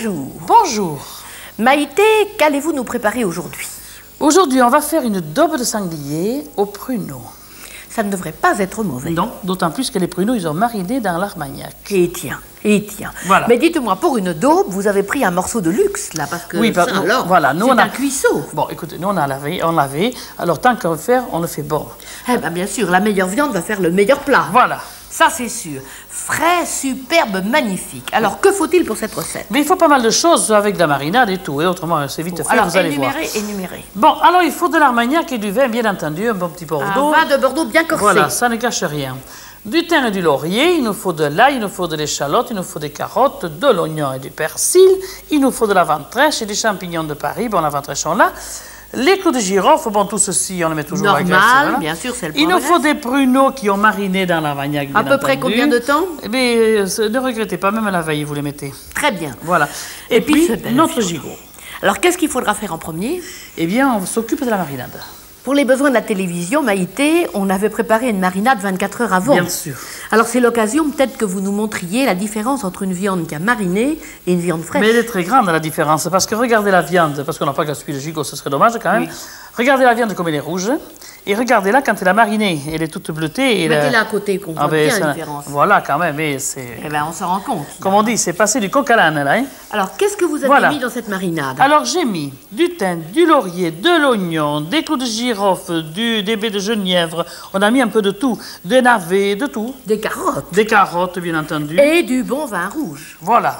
Bonjour. Bonjour. Maïté, qu'allez-vous nous préparer aujourd'hui? Aujourd'hui, on va faire une daube de sanglier aux pruneaux. Ça ne devrait pas être mauvais. Non, d'autant plus que les pruneaux, ils ont mariné dans l'armagnac. Et tiens, et tiens. Voilà. Mais dites-moi, pour une daube, vous avez pris un morceau de luxe, là, parce que Oui, ça, alors, voilà, nous, c'est on a un cuisseau. Bon, écoutez, nous, on lavait. Alors, tant qu'on veut faire, on le fait bon. Eh bien, bien sûr, la meilleure viande va faire le meilleur plat. Voilà. Ça, c'est sûr. Frais, superbe, magnifique. Alors, que faut-il pour cette recette? Mais il faut pas mal de choses avec de la marinade et tout. Et autrement, c'est vite fait, Alors, vous allez voir. énumérez. Bon, alors, il faut de l'armagnac et du vin, bien entendu, un bon petit Bordeaux. Un vin de Bordeaux bien corsé. Voilà, ça ne cache rien. Du thym et du laurier, il nous faut de l'ail, il nous faut de l'échalote, il nous faut des carottes, de l'oignon et du persil, il nous faut de la ventrèche et des champignons de Paris. Bon, la ventrèche, on l'a. Les clous de girofle, bon, tout ceci, on le met toujours à la graisse. Normal, bien sûr, c'est le Il nous progrès. faut des pruneaux qui ont mariné dans l'armagnac, bien À peu près entendu. combien de temps? Eh bien, ne regrettez pas, même la veille, vous les mettez. Très bien. Voilà. Et Et puis, puis, ce bel notre viande. gigot. Alors, qu'est-ce qu'il faudra faire en premier? Eh bien, on s'occupe de la marinade. Pour les besoins de la télévision, Maïté, on avait préparé une marinade 24 heures avant. Bien sûr. Alors, c'est l'occasion peut-être que vous nous montriez la différence entre une viande qui a mariné et une viande fraîche. Mais elle est très grande, la différence, parce que regardez la viande, parce qu'on n'a pas gaspillé le gigot, ce serait dommage quand même. Oui. Regardez la viande comme elle est rouge, et regardez-la quand elle a mariné, elle est toute bleutée. Mettez-la à côté, qu'on voit bien la différence. Voilà, quand même, mais c'est... Eh bien, on s'en rend compte. Comme on dit, c'est passé du coq à l'âne, là. Hein. Alors, qu'est-ce que vous avez Voilà. mis dans cette marinade? Alors, j'ai mis du thym, du laurier, de l'oignon, des clous de girofle, des baies de genièvre, on a mis un peu de tout, des navets, de tout, Des carottes. des carottes, bien entendu. Et du bon vin rouge. Voilà.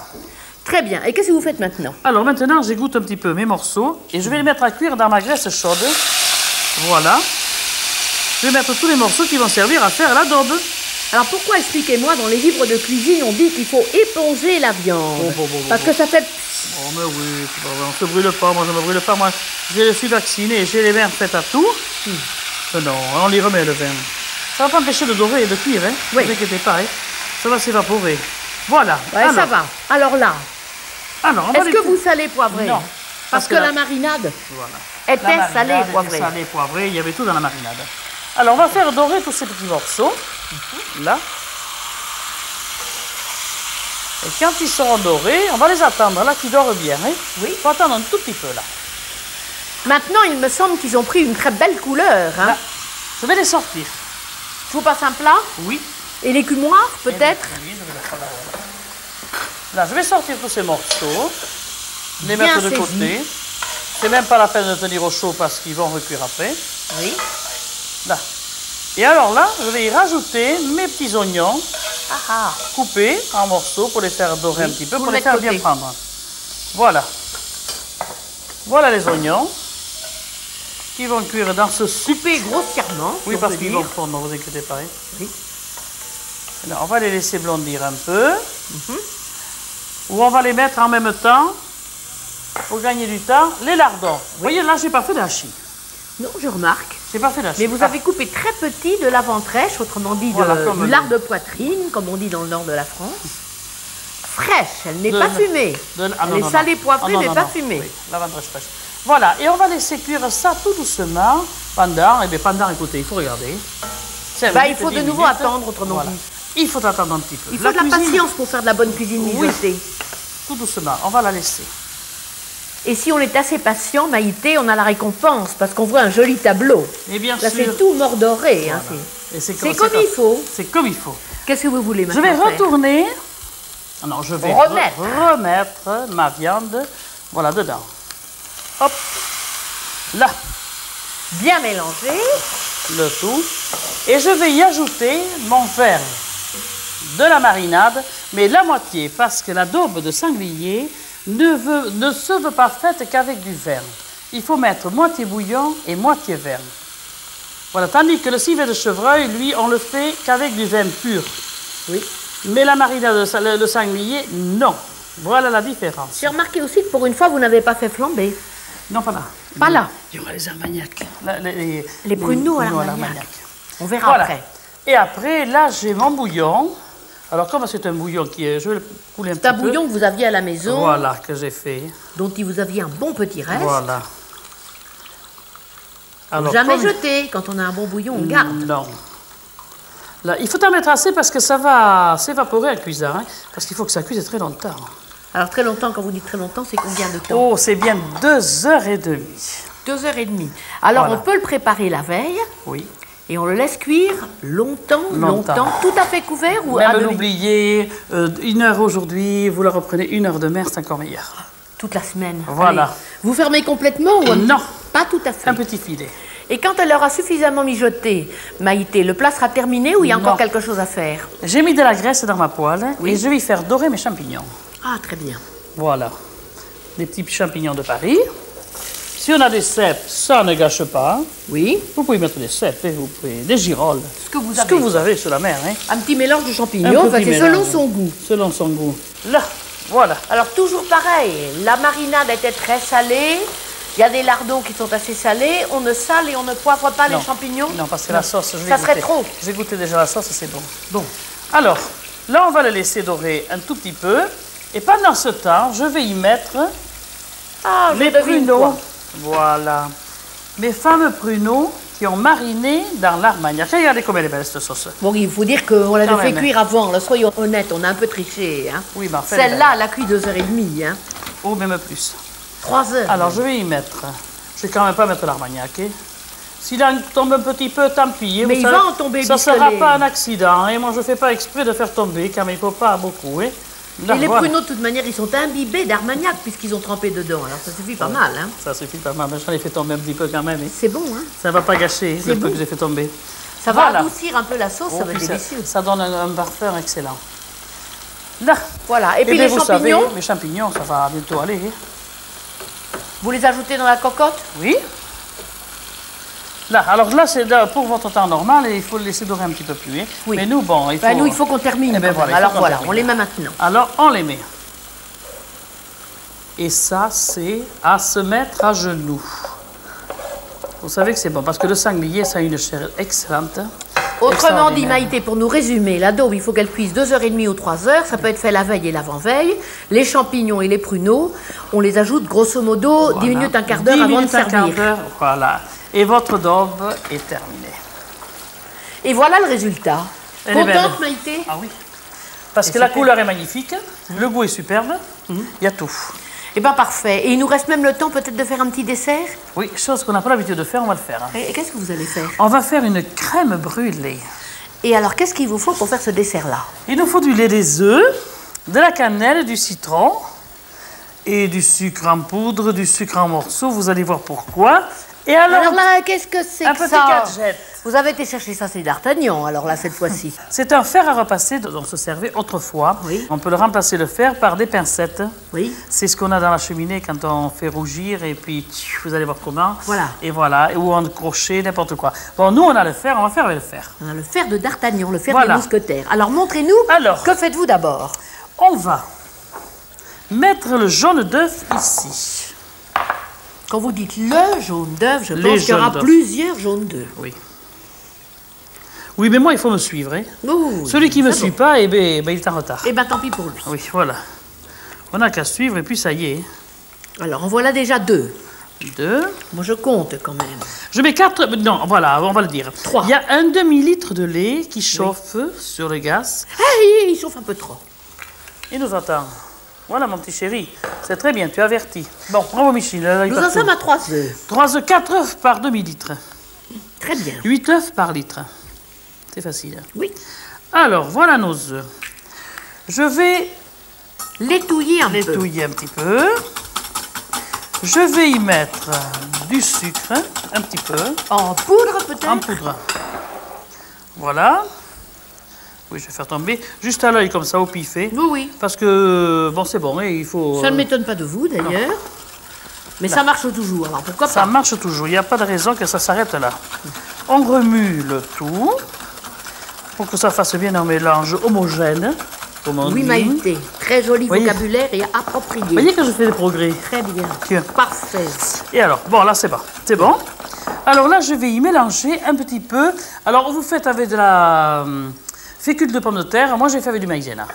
Très bien. Et qu'est-ce que vous faites maintenant? Alors maintenant, j'égoutte un petit peu mes morceaux et je vais les mettre à cuire dans ma graisse chaude. Voilà. Je vais mettre tous les morceaux qui vont servir à faire la daube. Alors, pourquoi, expliquez-moi, dans les livres de cuisine, on dit qu'il faut éponger la viande? Parce que ça fait... Oh mais oui, c'est pas vrai, on se brûle pas, moi je me brûle pas, moi je suis vacciné, j'ai les vins faits à tout. Non, on les remet le vin. Ça va pas empêcher de dorer et de cuire, hein. Oui. Ne vous inquiétez pas, hein. Ça va s'évaporer. Voilà. Ouais, alors, ça va. Alors là, alors, on va est-ce les que couper. vous salez poivré? Non. Parce que la marinade Voilà. était La marinade salée était poivrée. salée, poivrée, il y avait tout dans la marinade. Alors, on va faire dorer tous ces petits morceaux. Là. Et quand ils seront dorés, on va les attendre, là, qu'ils dorent bien. Hein. Oui. Il faut attendre un tout petit peu, là. Maintenant, il me semble qu'ils ont pris une très belle couleur. Hein. Là. Je vais les sortir. Je vous passe un plat? Oui. Et l'écumoire, peut-être? Oui, je vais les prendre là. Là, je vais sortir tous ces morceaux, les Bien mettre de saisi. côté. C'est même pas la peine de tenir au chaud parce qu'ils vont recuire après. Oui. Là. Et alors là, je vais y rajouter mes petits oignons Ah, coupés en morceaux pour les faire dorer un petit peu, vous pour le les faire mettez bien côté. prendre. Voilà. Voilà les oignons qui vont cuire dans ce sucre. coupé grossièrement. Oui, si on parce peut qu'ils dire. vont fondre, ne vous inquiétez pas. Hein. Oui. Alors, on va les laisser blondir un peu. Ou on va les mettre en même temps, pour gagner du temps, les lardons. Vous voyez, là, je n'ai pas fait d'hachis. Non, je remarque. Je n'ai pas fait d'hachis. Mais vous avez coupé très petit de la ventrèche, autrement dit Voilà, de, comme du le- lard de poitrine, comme on dit dans le nord de la France. Fraîche, elle n'est De- pas fumée. elle est salée poivrée, mais pas fumée. Oui, la ventrèche fraîche. Voilà, et on va laisser cuire ça tout doucement pendant, écoutez, il faut regarder. Bah, il faut de nouveau attendre, autrement Voilà. dit. Il faut attendre un petit peu. Il faut de la cuisine, patience pour faire de la bonne cuisine Oui. mijotée. tout doucement, on va la laisser. Et si on est assez patient, Maïté, on a la récompense, parce qu'on voit un joli tableau. Et bien Là, sûr. c'est tout mordoré. Hein, Voilà. Et c'est comme il faut. C'est comme il faut. Qu'est-ce que vous voulez Je maintenant vais faire? retourner. Non, je vais remettre ma viande, voilà, dedans. Hop. Là, Bien mélanger. le tout. Et je vais y ajouter mon verre de la marinade, mais la moitié, parce que la daube de sanglier ne se veut pas faite qu'avec du vin. Il faut mettre moitié bouillon et moitié vin. Voilà, tandis que le civet de chevreuil, lui, on le fait qu'avec du vin pur. Oui. Mais la marinade, le sanglier, non. Voilà la différence. J'ai remarqué aussi que pour une fois, vous n'avez pas fait flamber. Non, pas là. Pas là. Il y aura les armagnacs. Les pruneaux à pruneaux l'armagnac. On verra Voilà. après. Et après, là, j'ai mon bouillon. Alors, comme c'est un bouillon qui est... Je vais le couler un petit C'est un peu. bouillon que vous aviez à la maison, Voilà, que j'ai fait. dont vous aviez un bon petit reste. Voilà. Alors, Jamais comme- jeter. Quand on a un bon bouillon, on garde. Non. Là, il faut en mettre assez parce que ça va s'évaporer en cuisant. Hein, parce qu'il faut que ça cuise très longtemps. Alors très longtemps, quand vous dites très longtemps, c'est combien de temps? Oh, c'est bien 2h30. 2h30. Alors Voilà. on peut le préparer la veille Oui. et on le laisse cuire longtemps, tout à fait couvert ou à Même demi? l'oublier, 1h aujourd'hui, vous la reprenez 1h demain, c'est encore meilleur. Toute la semaine. Voilà. Allez. Vous fermez complètement ou Non. Pas tout à fait. Un petit filet. Et quand elle aura suffisamment mijoté, Maïté, le plat sera terminé ou il y a encore Non. quelque chose à faire? J'ai mis de la graisse dans ma poêle Oui. et je vais faire dorer mes champignons. Ah, très bien. Voilà. Des petits champignons de Paris. Si on a des cèpes, ça ne gâche pas. Oui. Vous pouvez mettre des cèpes, vous pouvez, des girolles. Ce que vous Ce avez. que vous avez sur la mer. Hein. Un petit mélange de Un champignons, petit c'est selon mélange. son goût. Selon son goût. Là, voilà. Alors toujours pareil, la marinade était très salée. Il y a des lardons qui sont assez salés. On ne sale et on ne poivre pas Non. les champignons. Non, parce que la sauce, je vais Ça goûter. serait trop. J'ai goûté déjà la sauce, c'est bon. Bon. Alors, là, on va le laisser dorer un tout petit peu. Et pendant ce temps, je vais y mettre Ah, je les devine pruneaux. quoi. Voilà. Mes fameux pruneaux qui ont mariné dans l'armagnac. Regardez comme elle est belle, cette sauce. Bon, il faut dire qu'on l'avait Quand fait même. cuire avant. Là, soyons honnêtes, on a un peu triché. Hein. Oui, mais enfin, Celle-là, elle a cuit 2h30. Hein. ou même plus. 3 heures. Alors, je vais y mettre. Je vais quand même pas mettre l'armagnac. Hein. S'il en tombe un petit peu, tant pis. Mais Vous il savez, va en tomber, ça ne puisque sera les- pas un accident. Et moi, je ne fais pas exprès de faire tomber, car il ne faut pas beaucoup. Hein. Là, Et les voilà. pruneaux, de toute manière, ils sont imbibés d'armagnac puisqu'ils ont trempé dedans. Alors ça suffit pas mal. Hein. Ça suffit pas mal. Mais j'en ai fait tomber un petit peu quand même. Hein. C'est bon. Hein. Ça ne va pas gâcher le bon. peu que j'ai fait tomber. Ça va Voilà. adoucir un peu la sauce, ça Oh, va puis être délicieux. ça donne un parfum excellent. Là. Voilà. Et puis bien, les vous champignons, savez, les champignons, ça va bientôt aller. Hein. vous les ajoutez dans la cocotte? Oui. Là, alors là, c'est là, pour votre temps normal, et il faut le laisser dorer un petit peu plus. Hein. Oui. Mais nous, bon, il faut... Ben, nous, il faut qu'on termine. Eh ben quand voilà, même. il faut Alors qu'on voilà, termine. on les met maintenant. Alors, on les met. Et ça, c'est à se mettre à genoux. Vous savez que c'est bon, parce que le sanglier, ça a une chair excellente. Autrement dit, Extraordinaire. Maïté, pour nous résumer, la daube, il faut qu'elle cuise 2h30 ou 3 heures. Ça peut être fait la veille et l'avant-veille. Les champignons et les pruneaux, on les ajoute grosso modo 10 minutes, un quart d'heure 10 avant de minutes, un quart servir. d'heure, voilà. Et votre daube est terminée. Et voilà le résultat. Elle est belle. Contente, Maïté? Ah oui. Parce Et que la c'est couleur est magnifique, le goût est superbe, il y a tout. Eh bien, parfait. Et il nous reste même le temps peut-être de faire un petit dessert. Oui, chose qu'on n'a pas l'habitude de faire, on va le faire. Hein. Et qu'est-ce que vous allez faire? On va faire une crème brûlée. Et alors, qu'est-ce qu'il vous faut pour faire ce dessert-là? Il nous faut du lait, des œufs, de la cannelle, du citron et du sucre en poudre, du sucre en morceaux. Vous allez voir pourquoi. Et Alors là, qu'est-ce que c'est un que petit ça? gadget. Vous avez été chercher ça, c'est d'Artagnan, alors là, cette fois-ci. C'est un fer à repasser dont on se servait autrefois. Oui. On peut le remplacer le fer par des pincettes. Oui. C'est ce qu'on a dans la cheminée quand on fait rougir et puis vous allez voir comment. Voilà. Et voilà, ou en crochet, n'importe quoi. Bon, nous on a le fer, on va faire avec le fer. On a le fer de d'Artagnan, le fer Voilà. des mousquetaires. Alors, montrez-nous, Alors. que faites-vous d'abord? On va mettre le jaune d'œuf ici. Quand vous dites le jaune d'œuf, je Les pense qu'il y aura jaunes d'œuf. plusieurs jaunes d'œuf. Oui. Oui, mais moi il faut me suivre. Hein. Ouh, Celui qui ne me c'est suit bon. pas, eh ben, il est en retard. Eh bien, tant pis pour lui. Oui, voilà. On n'a qu'à suivre et puis ça y est. Alors, en voilà déjà 2. 2. Moi, je compte quand même. Je mets 4. Non, voilà, on va le dire. 3. Il y a un demi-litre de lait qui chauffe sur le gaz. Hey, il chauffe un peu trop. Il nous attend. Voilà, mon petit chéri. C'est très bien, tu es averti. Bon, bravo, Michel. Nous en sommes à 3 œufs. 3 œufs, 4 œufs par demi-litre. Très bien. 8 œufs par litre. C'est facile. Hein. Oui. Alors, voilà nos œufs. Je vais L'étouiller un les peu. touiller un petit peu. Je vais y mettre du sucre, un petit peu, En poudre, peut-être? en poudre. Voilà. Oui, je vais faire tomber juste à l'œil comme ça, au pifé. Oui, oui. Parce que, bon, c'est bon, hein, il faut... Ça ne m'étonne pas de vous, d'ailleurs. Mais ça marche toujours, alors pourquoi Ça pas? marche toujours, il n'y a pas de raison que ça s'arrête là. On remue le tout pour que ça fasse bien un mélange homogène, comme on Oui, dit. Maïté. Très joli Voyez. vocabulaire et Vous approprié. voyez que je fais des progrès. Très bien. Tiens. Parfait. Et alors, bon, là, c'est bon. C'est bon. Alors là, je vais y mélanger un petit peu. Alors, vous faites avec de la fécule de pomme de terre. Moi, j'ai fait avec du maïzena.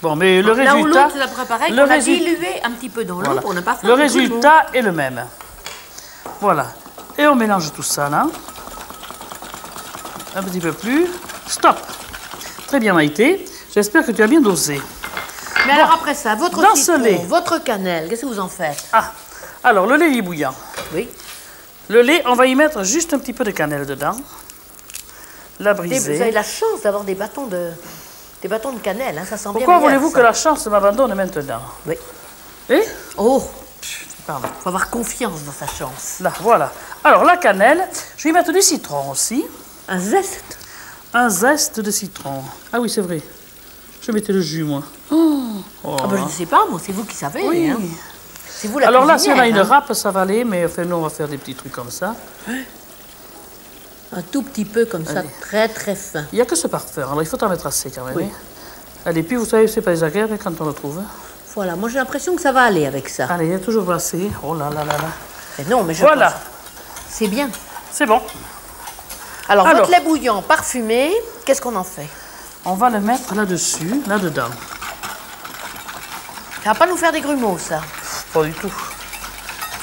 Bon, mais le Là où résultat... l'autre, c'est à peu près pareil, le on a résultat- dilué un petit peu dans l'eau Voilà. pour ne pas faire Le de résultat est le même. Voilà. Et on mélange tout ça, là. Un petit peu plus. Stop. Très bien, Maïté. J'espère que tu as bien dosé. Mais alors après ça, votre Dans ce citron, lait. votre cannelle, qu'est-ce que vous en faites? Ah, alors le lait il est bouillant. Oui. Le lait, on va y mettre juste un petit peu de cannelle dedans. La Vous briser. avez la chance d'avoir des bâtons de cannelle, hein, ça sent bien. Pourquoi meilleur, voulez-vous ça. que la chance m'abandonne maintenant? Oui. Et Oh, pardon. faut avoir confiance dans sa chance. Là, voilà. Alors la cannelle, je vais y mettre du citron aussi. Un zeste. Un zeste de citron. Ah oui, c'est vrai. Je mettais le jus, moi. Oh. Ah ben, je ne sais pas, moi, c'est vous qui savez. Oui. Hein. C'est vous la Alors là, si on a une cuisinière, hein. râpe, ça va aller, mais enfin, nous, on va faire des petits trucs comme ça. Un tout petit peu comme ça, Allez. très très fin. Il n'y a que ce parfum, alors il faut en mettre assez quand même. Oui. Hein. Allez, puis vous savez, c'est pas désagréable quand on le trouve. Voilà, moi j'ai l'impression que ça va aller avec ça. Allez, il y a toujours assez. Oh là là là là. Mais non, mais je Voilà, pense- C'est bien. c'est bon. Alors, Alors. votre lait bouillant parfumé, qu'est-ce qu'on en fait? On va le mettre là-dessus, là-dedans. Ça va pas nous faire des grumeaux, ça. Pas du tout.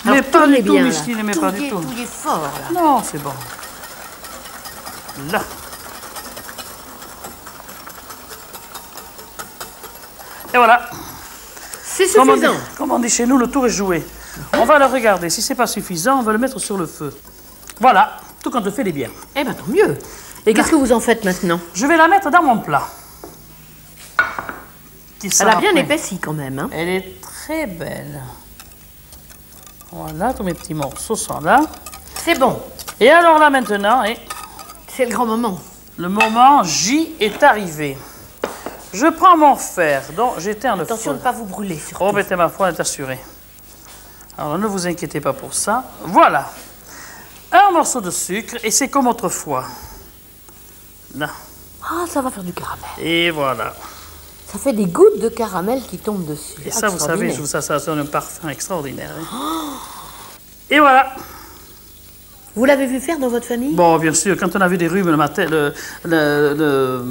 Alors, Mais pas tournez du tout, bien, là. Micheline, mais pas du tout. Touillez fort, là. Non, c'est bon. Là. Et voilà. C'est Comme on, dit, suffisant. comme on dit chez nous, le tour est joué. On va le regarder. Si c'est pas suffisant, on va le mettre sur le feu. Voilà, tout compte fait, il est bien. Eh bien, tant mieux. Et qu'est-ce que vous en faites maintenant? Je vais la mettre dans mon plat. Qui Elle a sera bien prêt. épaissi quand même. Hein. Elle est très belle. Voilà, tous mes petits morceaux sont là. C'est bon. Et alors là maintenant, C'est le grand moment. le moment J est arrivé. Je prends mon fer dont j'éteins le Attention de feu. ne pas vous brûler, surtout. Oh, ben, ma foi, elle est assurée. Alors, ne vous inquiétez pas pour ça. Voilà. Un morceau de sucre, et c'est comme autrefois. Là. Ah, ça va faire du caramel. Et voilà. Ça fait des gouttes de caramel qui tombent dessus. Et ça, vous savez, Extraordinaire. ça donne un parfum extraordinaire. Hein. Et voilà. Vous l'avez vu faire dans votre famille? Bon, bien sûr, quand on avait des rhumes le matin, le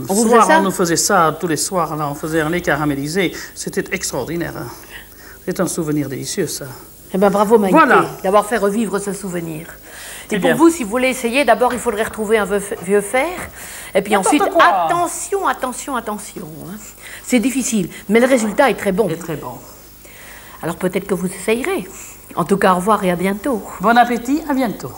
On vous soir, faisait ça? on nous faisait ça tous les soirs. Là, on faisait un lait caramélisé. C'était extraordinaire. Hein. C'est un souvenir délicieux, ça. Eh bien, bravo, Maïté, Voilà. d'avoir fait revivre ce souvenir. Et Eh pour bien. vous, si vous voulez essayer, d'abord, il faudrait retrouver un vieux fer. Et puis N'importe ensuite, quoi. attention, attention, attention. Hein. C'est difficile, mais le résultat est très bon. C'est très bon. Alors peut-être que vous essayerez. En tout cas, au revoir et à bientôt. Bon appétit, à bientôt.